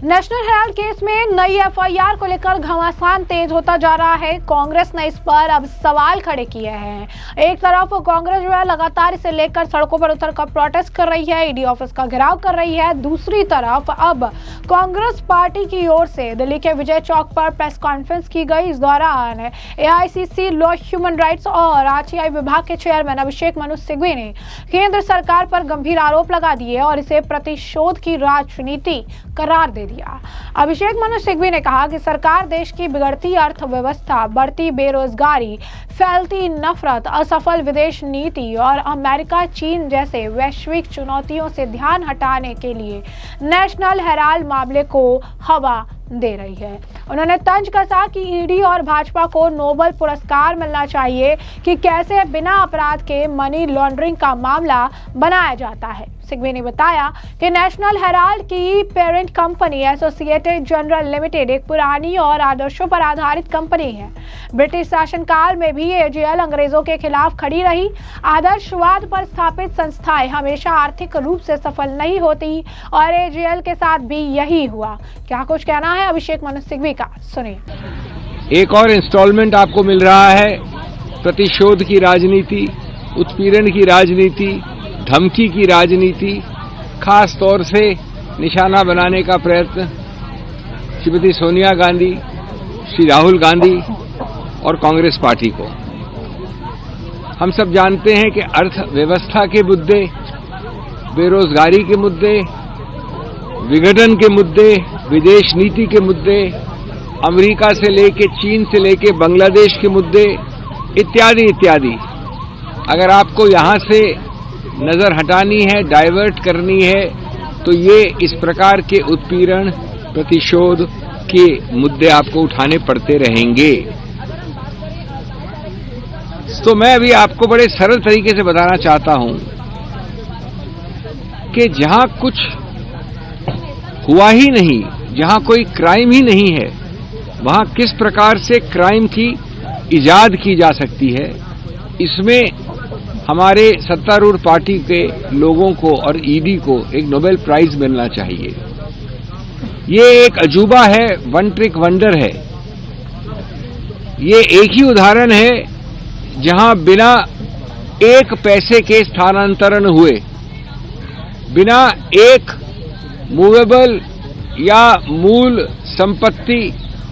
National Herald case में नई FIR को लेकर घमासान तेज होता जा रहा है। कांग्रेस ने इस पर अब सवाल खड़े किए हैं। एक तरफ कांग्रेस जो है लगातार इसे लेकर सड़कों पर उतरकर प्रोटेस्ट कर रही है, ईडी ऑफिस का घेराव कर रही है। दूसरी तरफ अब कांग्रेस पार्टी की ओर से दिल्ली के विजय चौक पर प्रेस कॉन्फ्रेंस की गई। इस दौरान एआईसीसी लॉ, ह्यूमन राइट्स और आरटीआई विभाग के चेयरमैन अभिषेक मनु सिंघवी ने केंद्र सरकार पर गंभीर आरोप लगा दिए और इसे प्रतिशोध की राजनीति करार दे दिया। अभिषेक मनु सिंघवी ने कहा कि सरकार देश की बिगड़ती अर्थव्यवस्था, बढ़ती बेरोजगारी, फैलती नफरत, असफल विदेश नीति और अमेरिका, चीन जैसे वैश्विक चुनौतियों से ध्यान हटाने के लिए नेशनल हेराल्ड मामले को हवा दे रही है। उन्होंने तंज कसा कि ईडी और भाजपा को नोबेल पुरस्कार मिलना चाहिए कि कैसे बिना अपराध के मनी लॉन्ड्रिंग का मामला बनाया जाता है। सिंघवी ने बताया कि नेशनल हेराल्ड की parent company associated general limited एक पुरानी और आदर्शों पर आधारित कंपनी है। ब्रिटिश शासनकाल में भी एजेएल अंग्रेजों के खिलाफ खड़ी रही। आदर्शवाद पर स्थापित संस्थाएं हमेशा आर्थिक रूप से सफल नहीं होती और एजेएल के साथ भी यही हुआ। क्या कुछ कहना है अभिषेक मनु सिंघवी का, सुनिए। एक और इंस्टॉलमेंट आपको मिल रहा है प्रतिशोध की राजनीति, उत्पीड़न की राजनीति, धमकी की राजनीति, खास तौर से निशाना बनाने का प्रयत्न श्रीमती सोनिया गांधी, श्री राहुल गांधी और कांग्रेस पार्टी को। हम सब जानते हैं कि अर्थव्यवस्था के मुद्दे, बेरोजगारी के मुद्दे, विघटन के मुद्दे, विदेश नीति के मुद्दे, अमेरिका से लेके चीन से लेके बांग्लादेश के मुद्दे इत्यादि इत्यादि, अगर आपको यहां से नजर हटानी है, डाइवर्ट करनी है, तो ये इस प्रकार के उत्पीड़न, प्रतिशोध के मुद्दे आपको उठाने पड़ते रहेंगे। तो मैं अभी आपको बड़े सरल तरीके से बताना चाहता हूं कि जहां कुछ हुआ ही नहीं, जहां कोई क्राइम ही नहीं है, वहां किस प्रकार से क्राइम की इजाद की जा सकती है। इसमें हमारे सत्तारूढ़ पार्टी के लोगों को और ईडी को एक नोबेल प्राइज मिलना चाहिए। ये एक अजूबा है, वन ट्रिक वंडर है। ये एक ही उदाहरण है जहां बिना एक पैसे के स्थानांतरण हुए, बिना एक मूवेबल या मूल संपत्ति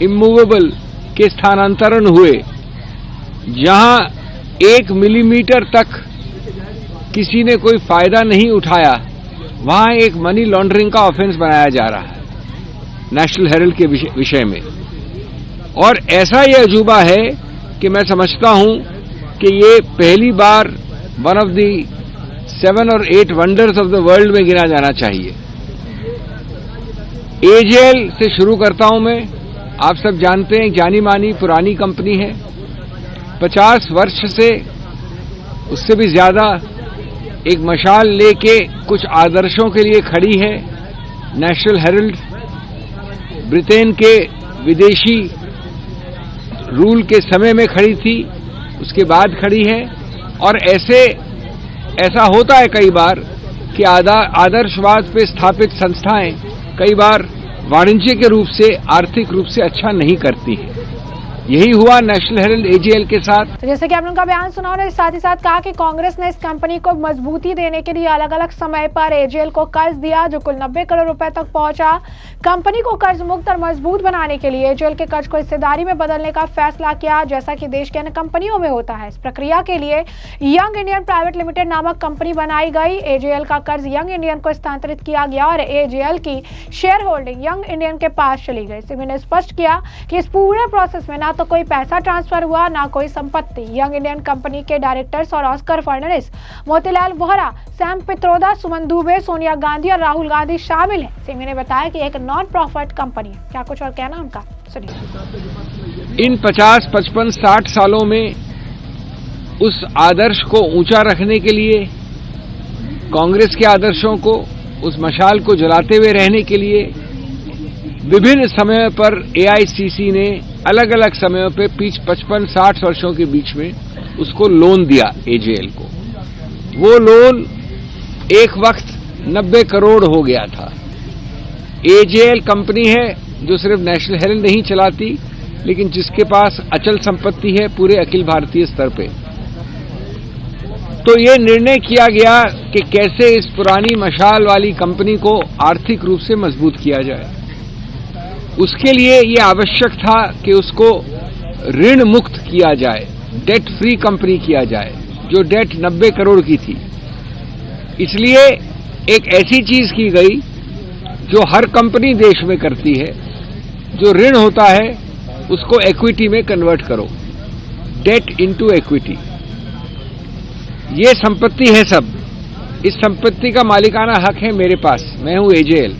इमूवेबल के स्थानांतरण हुए, जहां 1 मिलीमीटर तक किसी ने कोई फायदा नहीं उठाया, वहां एक मनी लॉन्ड्रिंग का ऑफेंस बनाया जा रहा है नेशनल हेराल्ड के विषय में। और ऐसा ये अजूबा है कि मैं समझता हूं कि ये पहली बार वन ऑफ द 7 और 8 वंडर्स ऑफ द वर्ल्ड में गिना जाना चाहिए। एजेएल से शुरू करता हूं मैं। आप सब जानते हैं जानी मानी पुरानी कंपनी है, 50 वर्ष से उससे भी ज्यादा एक मशाल लेके कुछ आदर्शों के लिए खड़ी है। नेशनल हेराल्ड ब्रिटेन के विदेशी रूल के समय में खड़ी थी, उसके बाद खड़ी है। और ऐसा होता है कई बार कि आदर्शवाद पे स्थापित संस्थाएं कई बार वाणिज्य के रूप से, आर्थिक रूप से अच्छा नहीं करती है। यही हुआ नेशनल हेराल्ड एजेएल के साथ। तो जैसे कि आपने उनका बयान सुना और साथ ही साथ कहा कि कांग्रेस ने इस कंपनी को मजबूती देने के लिए अलग अलग समय पर एजेएल को कर्ज दिया, जो कुल 90 करोड़ रुपए तक पहुंचा। कंपनी को कर्ज मुक्त और मजबूत बनाने के लिए एजेएल के कर्ज को हिस्सेदारी में बदलने का फैसला किया, जैसा कि देश के अन्य कंपनियों में होता है। इस प्रक्रिया के लिए यंग इंडियन प्राइवेट लिमिटेड नामक कंपनी बनाई गई। एजेएल का कर्ज यंग इंडियन को स्थानांतरित किया गया और एजेएल की शेयर होल्डिंग यंग इंडियन के पास चली गई। सिंघवी ने स्पष्ट किया कि इस पूरे प्रोसेस में ना तो कोई पैसा ट्रांसफर हुआ, ना कोई संपत्ति। यंग इंडियन कंपनी के डायरेक्टर्स और ऑस्कर फर्नांडिस, मोतीलाल वोहरा, सैम पित्रोदा, सुमन दुबे, सोनिया गांधी और राहुल गांधी शामिल हैं। सिंघवी ने बताया कि एक नॉन प्रॉफिट कंपनी है। क्या कुछ और कहना उनका, सुनिए। इन 50, 55, 60 सालों में उस आदर्श को ऊंचा रखने के लिए, कांग्रेस के आदर्शों को, उस मशाल को जलाते हुए रहने के लिए विभिन्न समयों पर एआईसीसी ने अलग अलग समयों पे 55-60 वर्षों के बीच में उसको लोन दिया एजेएल को। वो लोन एक वक्त 90 करोड़ हो गया था। एजेएल कंपनी है जो सिर्फ नेशनल हेराल्ड नहीं चलाती, लेकिन जिसके पास अचल संपत्ति है पूरे अखिल भारतीय स्तर पे। तो ये निर्णय किया गया कि कैसे इस पुरानी मशाल वाली कंपनी को आर्थिक रूप से मजबूत किया जाए। उसके लिए ये आवश्यक था कि उसको ऋण मुक्त किया जाए, डेट फ्री कंपनी किया जाए, जो डेट 90 करोड़ की थी। इसलिए एक ऐसी चीज की गई जो हर कंपनी देश में करती है, जो ऋण होता है उसको इक्विटी में कन्वर्ट करो, डेट इनटू इक्विटी। ये संपत्ति है सब, इस संपत्ति का मालिकाना हक है मेरे पास, मैं हूं एजेएल।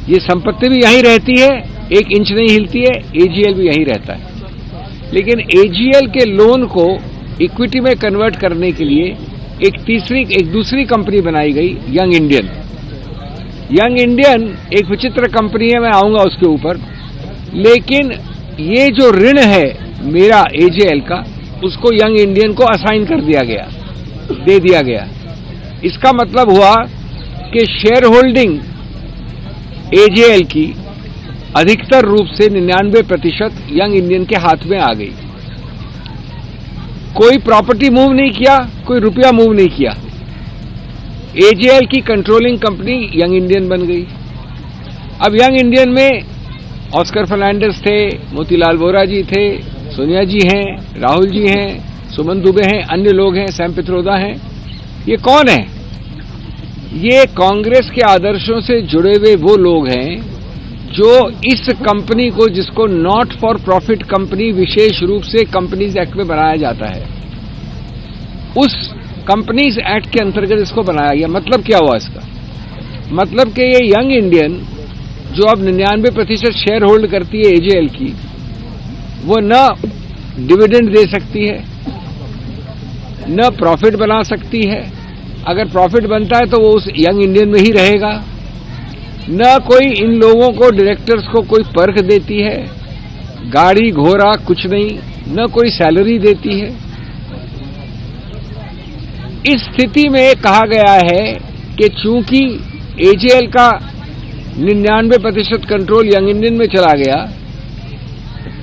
ये संपत्ति भी यहीं रहती है, 1 इंच नहीं हिलती है, एजीएल भी यहीं रहता है। लेकिन एजीएल के लोन को इक्विटी में कन्वर्ट करने के लिए एक दूसरी कंपनी बनाई गई, यंग इंडियन। यंग इंडियन एक विचित्र कंपनी है, मैं आऊंगा उसके ऊपर। लेकिन ये जो ऋण है मेरा एजेएल का, उसको यंग इंडियन को असाइन कर दिया गया, दे दिया गया। इसका मतलब हुआ कि शेयर होल्डिंग एजेएल की अधिकतर रूप से 99% यंग इंडियन के हाथ में आ गई। कोई प्रॉपर्टी मूव नहीं किया, कोई रुपया मूव नहीं किया। एजेएल की कंट्रोलिंग कंपनी यंग इंडियन बन गई। अब यंग इंडियन में ऑस्कर फर्नांडिस थे, मोतीलाल वोरा जी थे, सोनिया जी हैं, राहुल जी हैं, सुमन दुबे हैं, अन्य लोग हैं, सैम पित्रोदा हैं। ये कौन है? ये कांग्रेस के आदर्शों से जुड़े हुए वो लोग हैं जो इस कंपनी को, जिसको नॉट फॉर प्रॉफिट कंपनी विशेष रूप से कंपनीज एक्ट में बनाया जाता है, उस कंपनीज एक्ट के अंतर्गत इसको बनाया गया। मतलब क्या हुआ इसका? मतलब कि ये यंग इंडियन जो अब 99% शेयर होल्ड करती है एजेएल की, वो न डिविडेंड दे सकती है, न प्रॉफिट बना सकती है। अगर प्रॉफिट बनता है तो वो उस यंग इंडियन में ही रहेगा। न कोई इन लोगों को, डायरेक्टर्स को कोई पर्क देती है, गाड़ी घोड़ा कुछ नहीं, न कोई सैलरी देती है। इस स्थिति में कहा गया है कि चूंकि एजेएल का 99% कंट्रोल यंग इंडियन में चला गया,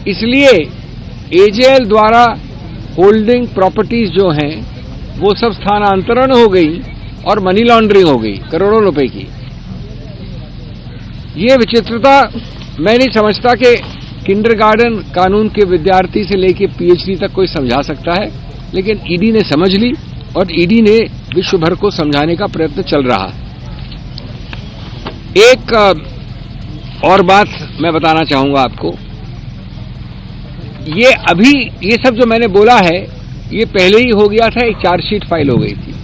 इसलिए एजेएल द्वारा होल्डिंग प्रॉपर्टीज जो हैं वो सब स्थानांतरण हो गई और मनी लॉन्ड्रिंग हो गई करोड़ों रुपए की। ये विचित्रता मैं नहीं समझता कि किंडरगार्टन कानून के विद्यार्थी से लेकर पीएचडी तक कोई समझा सकता है, लेकिन ईडी ने समझ ली और ईडी ने विश्व भर को समझाने का प्रयत्न चल रहा है। एक और बात मैं बताना चाहूंगा आपको। ये सब जो मैंने बोला है ये पहले ही हो गया था, एक चार्जशीट फाइल हो गई थी।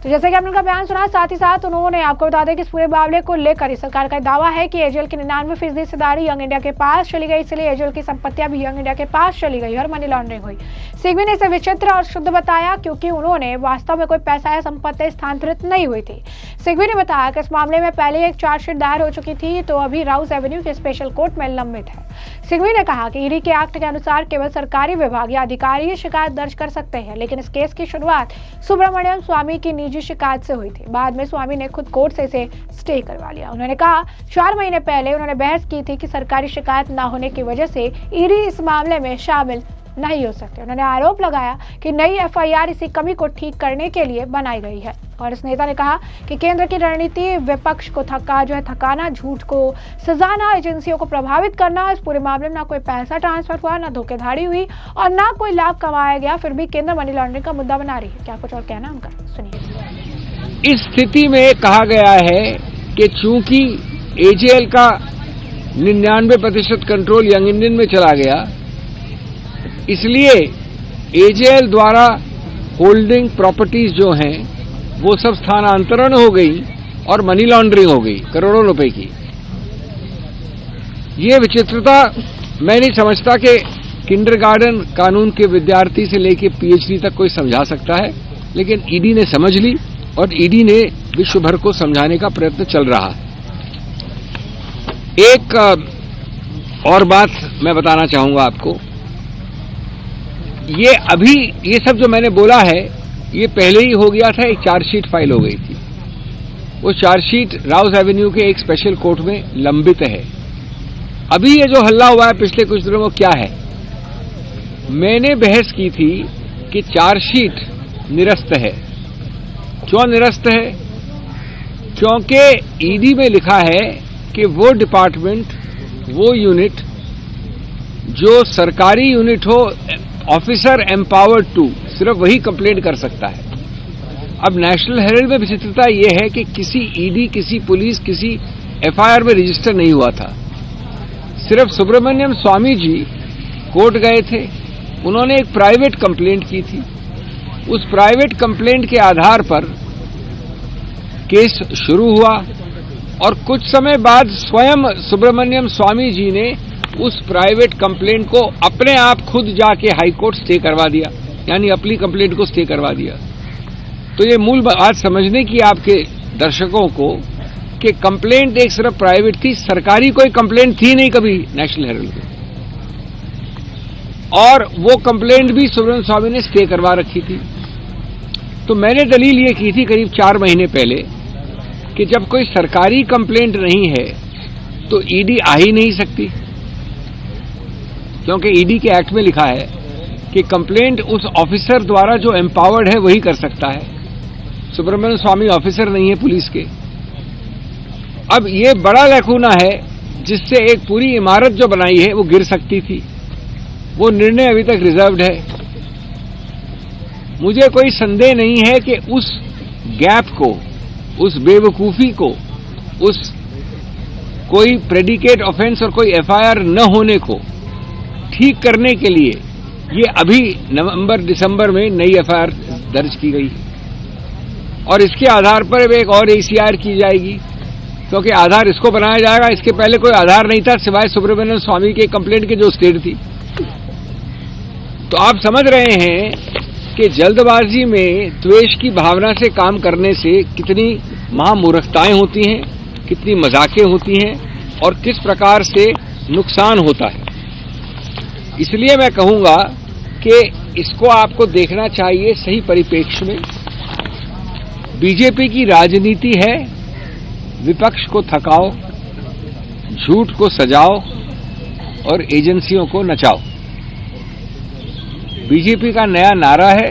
तो जैसे कि आपने उनका बयान सुना, साथ ही साथ उन्होंने आपको बता दें कि इस पूरे मामले को लेकर सरकार का दावा है कि एजेएल की 99% हिस्सेदारी यंग इंडिया के पास चली गई, इसलिए एजेएल की संपत्तियां भी यंग इंडिया के पास चली गई और मनी लॉन्ड्रिंग हुई। सिंघवी ने इसे विचित्र और शुद्ध बताया क्योंकि उन्होंने वास्तव में कोई पैसा या संपत्ति स्थानांतरित नहीं हुई थी। सिंघवी ने बताया कि इस मामले में पहले एक चार्जशीट दायर हो चुकी थी, तो अभी राउस एवेन्यू के स्पेशल कोर्ट में लंबित है। सिंघवी ने कहा कि ईडी के एक्ट के अनुसार केवल सरकारी विभाग या अधिकारी ही शिकायत दर्ज कर सकते हैं, लेकिन इस केस की शुरुआत सुब्रमण्यम स्वामी की निजी शिकायत से हुई थी। बाद में स्वामी ने खुद कोर्ट से इसे स्टे करवा लिया। उन्होंने कहा 4 महीने पहले उन्होंने बहस की थी कि सरकारी शिकायत न होने की वजह से ईडी इस मामले में शामिल नहीं हो सकते। उन्होंने आरोप लगाया कि नई एफआईआर इसी कमी को ठीक करने के लिए बनाई गई है। और इस नेता ने कहा कि केंद्र की रणनीति विपक्ष को थकाना, झूठ को सजाना, एजेंसियों को प्रभावित करना। इस पूरे मामले में ना कोई पैसा ट्रांसफर हुआ, ना धोखाधड़ी हुई और ना कोई लाभ कमाया गया, फिर भी केंद्र मनी लॉन्ड्रिंग का मुद्दा बना रही है। क्या कुछ और कहना उनका, सुनिए। इस स्थिति में कहा गया है कि चूंकि एजेएल का 99% कंट्रोल यंग इंडियन में चला गया, इसलिए एजेएल द्वारा होल्डिंग प्रॉपर्टीज जो हैं वो सब स्थानांतरण हो गई और मनी लॉन्ड्रिंग हो गई करोड़ों रुपए की। ये विचित्रता मैं नहीं समझता कि किंडरगार्टन कानून के विद्यार्थी से लेकर पीएचडी तक कोई समझा सकता है, लेकिन ईडी ने समझ ली और ईडी ने विश्व भर को समझाने का प्रयत्न चल रहा है। एक और बात मैं बताना चाहूंगा आपको। ये सब जो मैंने बोला है ये पहले ही हो गया था, एक चार्जशीट फाइल हो गई थी। वो चार्जशीट राउस एवेन्यू के एक स्पेशल कोर्ट में लंबित है। अभी ये जो हल्ला हुआ है पिछले कुछ दिनों में क्या है? मैंने बहस की थी कि चार्जशीट निरस्त है। क्यों निरस्त है? क्योंकि ईडी में लिखा है कि वो डिपार्टमेंट, वो यूनिट जो सरकारी यूनिट हो, ऑफिसर एम्पावर्ड टू, सिर्फ वही कंप्लेंट कर सकता है। अब नेशनल हेराल्ड में विचित्रता यह है कि किसी ईडी, किसी पुलिस, किसी एफआईआर में रजिस्टर नहीं हुआ था। सिर्फ सुब्रमण्यम स्वामी जी कोर्ट गए थे, उन्होंने एक प्राइवेट कंप्लेंट की थी। उस प्राइवेट कंप्लेंट के आधार पर केस शुरू हुआ और कुछ समय बाद स्वयं सुब्रमण्यम स्वामी जी ने उस प्राइवेट कंप्लेंट को अपने आप खुद जाके हाई कोर्ट स्टे करवा दिया, यानी अपनी कंप्लेंट को स्टे करवा दिया। तो ये मूल बात समझने की आपके दर्शकों को कि कंप्लेंट एक सिर्फ प्राइवेट थी, सरकारी कोई कंप्लेंट थी नहीं कभी नेशनल हेराल्ड में, और वो कंप्लेंट भी सुब्रमण्यम स्वामी ने स्टे करवा रखी थी। तो मैंने दलील ये की थी करीब 4 महीने पहले कि जब कोई सरकारी कंप्लेंट नहीं है तो ईडी आ ही नहीं सकती, क्योंकि ईडी के एक्ट में लिखा है कि कंप्लेंट उस ऑफिसर द्वारा जो एम्पावर्ड है वही कर सकता है। सुब्रमण्यम स्वामी ऑफिसर नहीं है पुलिस के। अब ये बड़ा लैकूना है जिससे एक पूरी इमारत जो बनाई है वो गिर सकती थी। वो निर्णय अभी तक रिजर्व्ड है। मुझे कोई संदेह नहीं है कि उस गैप को, उस बेवकूफी को, उस कोई प्रेडिकेट ऑफेंस और कोई एफआईआर न होने को ठीक करने के लिए ये अभी नवंबर-दिसंबर में नई एफआईआर दर्ज की गई और इसके आधार पर एक और एसीआर की जाएगी, क्योंकि आधार इसको बनाया जाएगा। इसके पहले कोई आधार नहीं था सिवाय सुब्रमण्यम स्वामी के कंप्लेंट के जो स्टेट थी। तो आप समझ रहे हैं कि जल्दबाजी में द्वेष की भावना से काम करने से कितनी महामूर्खताएं होती हैं, कितनी मजाकें होती हैं और किस प्रकार से नुकसान होता है। इसलिए मैं कहूंगा कि इसको आपको देखना चाहिए सही परिप्रेक्ष्य में। बीजेपी की राजनीति है विपक्ष को थकाओ, झूठ को सजाओ और एजेंसियों को नचाओ। बीजेपी का नया नारा है,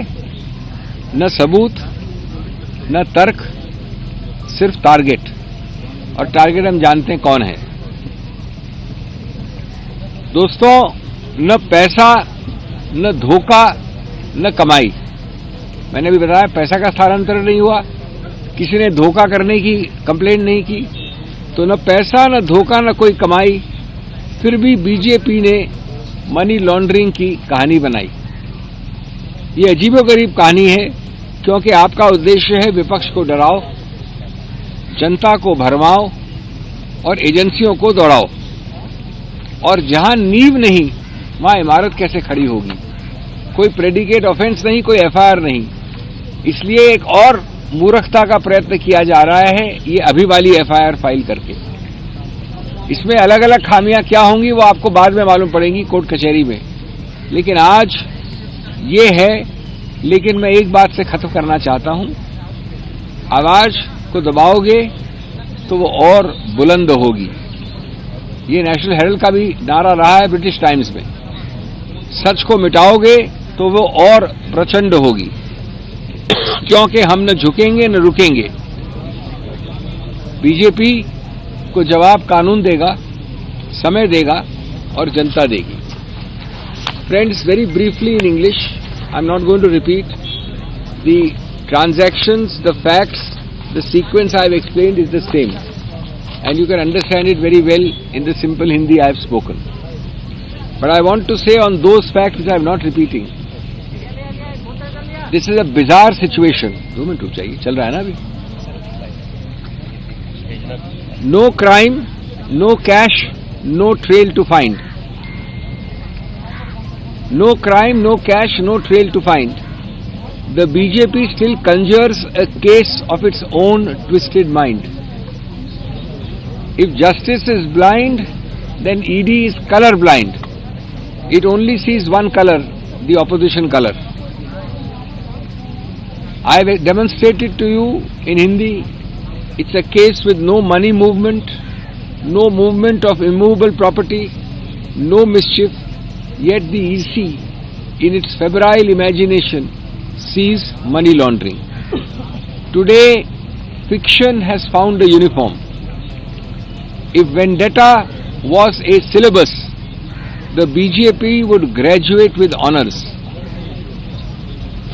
न सबूत न तर्क, सिर्फ टारगेट। और टारगेट हम जानते हैं कौन है। दोस्तों, न पैसा, न धोखा, न कमाई। मैंने भी बताया पैसा का स्थानांतरण नहीं हुआ, किसी ने धोखा करने की कंप्लेंट नहीं की, तो न पैसा, न धोखा, न कोई कमाई। फिर भी बीजेपी ने मनी लॉन्ड्रिंग की कहानी बनाई। ये अजीबोगरीब कहानी है, क्योंकि आपका उद्देश्य है विपक्ष को डराओ, जनता को भरमाओ और एजेंसियों को दौड़ाओ। और जहां नींव नहीं वहां इमारत कैसे खड़ी होगी? कोई प्रेडिकेट ऑफेंस नहीं, कोई एफआईआर नहीं। इसलिए एक और मूर्खता का प्रयत्न किया जा रहा है, ये अभी वाली एफआईआर फाइल करके। इसमें अलग अलग खामियां क्या होंगी वो आपको बाद में मालूम पड़ेंगी कोर्ट कचहरी में, लेकिन आज ये है। लेकिन मैं एक बात से खत्म करना चाहता हूं, आवाज को दबाओगे तो वो और बुलंद होगी। ये नेशनल हेराल्ड का भी नारा रहा है ब्रिटिश टाइम्स में, सच को मिटाओगे तो वो और प्रचंड होगी, क्योंकि हम न झुकेंगे न रुकेंगे। बीजेपी को जवाब कानून देगा, समय देगा और जनता देगी। Friends, very briefly in English, I'm not going to repeat. The transactions, the facts, the sequence I've explained is the same. And you can understand it very well in the simple Hindi I've spoken. But I want to say on those facts which I'm not repeating. This is a bizarre situation. 2 minute रुक जाइए, चल रहा है ना अभी। No crime, no cash, no trail to find. No crime, no cash, no trail to find. The BJP still conjures a case of its own twisted mind. If justice is blind, then ED is color blind. It only sees one color, the opposition color. I have demonstrated to you in Hindi, It's a case with no money movement, no movement of immovable property, no mischief, yet the EC, in its febrile imagination, sees money laundering. Today, fiction has found a uniform. If vendetta was a syllabus, the BJP would graduate with honors.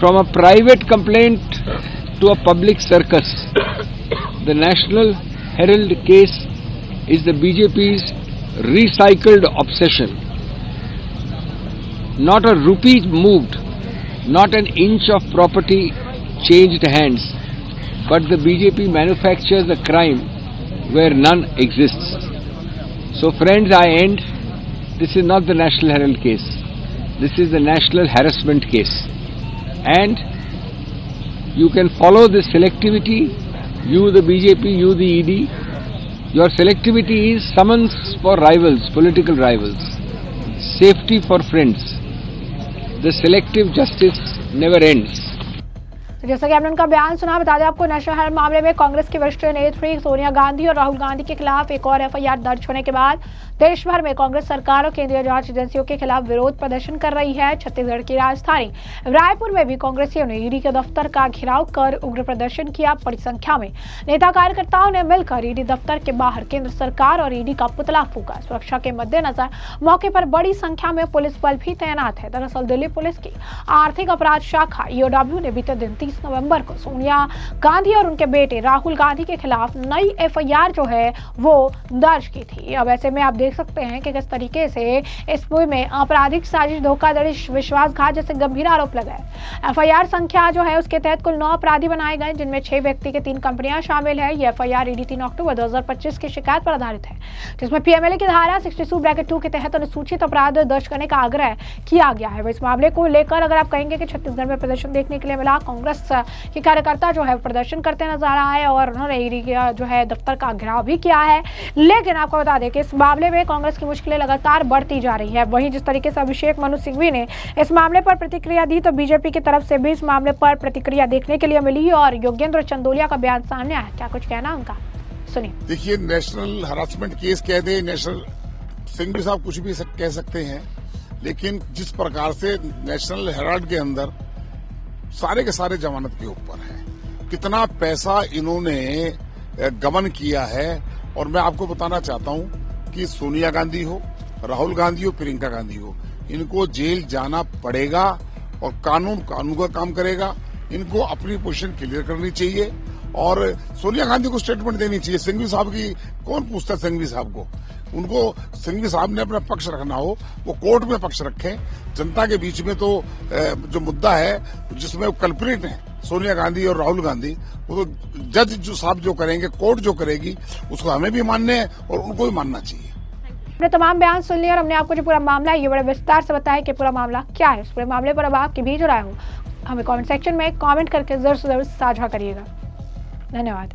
From a private complaint to a public circus, the National Herald case is the BJP's recycled obsession. Not a rupee moved, not an inch of property changed hands, but the BJP manufactures a crime where none exists. So friends, I end. This is not the National Herald case. This is the National Harassment case. And you can follow this selectivity, you the BJP, you the ED. Your selectivity is summons for rivals, political rivals. Safety for friends. The selective justice never ends. तो जैसा कि आपने उनका बयान सुना, बता दें आपको नेशनल हेराल्ड मामले में कांग्रेस की वरिष्ठ नेत्री सोनिया गांधी और राहुल गांधी के खिलाफ एक और एफआईआर दर्ज होने के बाद देश भर में कांग्रेस सरकार और केंद्रीय जांच एजेंसियों के खिलाफ विरोध प्रदर्शन कर रही है। छत्तीसगढ़ की राजधानी रायपुर में भी कांग्रेसियों ने ईडी के दफ्तर का घेराव कर उग्र प्रदर्शन किया। बड़ी संख्या में नेता कार्यकर्ताओं ने मिलकर ईडी दफ्तर के बाहर केंद्र सरकार और ईडी का पुतला फूंका। सुरक्षा के मद्देनजर मौके पर बड़ी संख्या में पुलिस बल भी तैनात है। दरअसल दिल्ली पुलिस की आर्थिक अपराध शाखा ईओडब्ल्यू ने बीते दिन 30 नवंबर को सोनिया गांधी और उनके बेटे राहुल गांधी के खिलाफ नई एफआईआर जो है वो दर्ज की थी। अब ऐसे में आप देख सकते हैं कि किस तरीके से इस मूवी में आपराधिक साजिश, धोखाधड़ी, विश्वासघात जैसे गंभीर आरोप लगाए। एफआईआर संख्या जो है उसके तहत कुल 9 अपराधी बनाए गए, जिनमें 6 व्यक्ति के 3 कंपनियां शामिल है। ये एफआईआर ईडी 3 अक्टूबर 2025 की शिकायत पर आधारित है, जिसमें पीएमएलए की धारा 62(2) के तहत अनुसूचित अपराध दर्ज करने का आग्रह किया गया है। इस मामले को लेकर अगर आप कहेंगे कि छत्तीसगढ़ में प्रदर्शन देखने के लिए मिला, कांग्रेस के कार्यकर्ता जो है प्रदर्शन करते नजर आए और उन्होंने ईडी जो है दफ्तर का घेराव भी किया है। लेकिन आपको बता दें कि इस मामले में कांग्रेस की मुश्किलें लगातार बढ़ती जा रही है। वहीं जिस तरीके से अभिषेक मनु सिंघवी ने इस मामले पर प्रतिक्रिया दी, तो बीजेपी की तरफ से भी इस मामले पर प्रतिक्रिया देखने के लिए मिली और योगेंद्र चंदोलिया का बयान सामने आया। क्या कुछ कहना उनका, सुनिए। देखिए, नेशनल हरासमेंट केस कह दे, नेशनल सिंघवी साहब कुछ भी कह सकते हैं, लेकिन जिस प्रकार से नेशनल हेराल्ड के अंदर सारे के सारे जमानत के ऊपर है, कितना पैसा इन्होंने गबन किया है। और मैं आपको बताना चाहता हूं कि सोनिया गांधी हो, राहुल गांधी हो, प्रियंका गांधी हो, इनको जेल जाना पड़ेगा और कानून का काम करेगा। इनको अपनी पोजीशन क्लियर करनी चाहिए और सोनिया गांधी को स्टेटमेंट देनी चाहिए। सिंघवी साहब की कौन पूछता है? सिंघवी साहब को, उनको सिंघवी साहब ने अपना पक्ष रखना हो, वो कोर्ट में पक्ष रखें। जनता के बीच में तो जो मुद्दा है जिसमें कल्प्रिट है सोनिया गांधी और राहुल गांधी, वो तो जज जो साहब जो करेंगे, कोर्ट जो करेगी, उसको हमें भी मानने है और उनको भी मानना चाहिए। हमने तमाम बयान सुन लिए और हमने आपको जो पूरा मामला है ये बड़े विस्तार से बताया कि पूरा मामला क्या है। इस पूरे मामले पर अब आपकी भी जो राय हो हमें कमेंट सेक्शन में कमेंट करके जरूर से जरूर साझा करिएगा। धन्यवाद।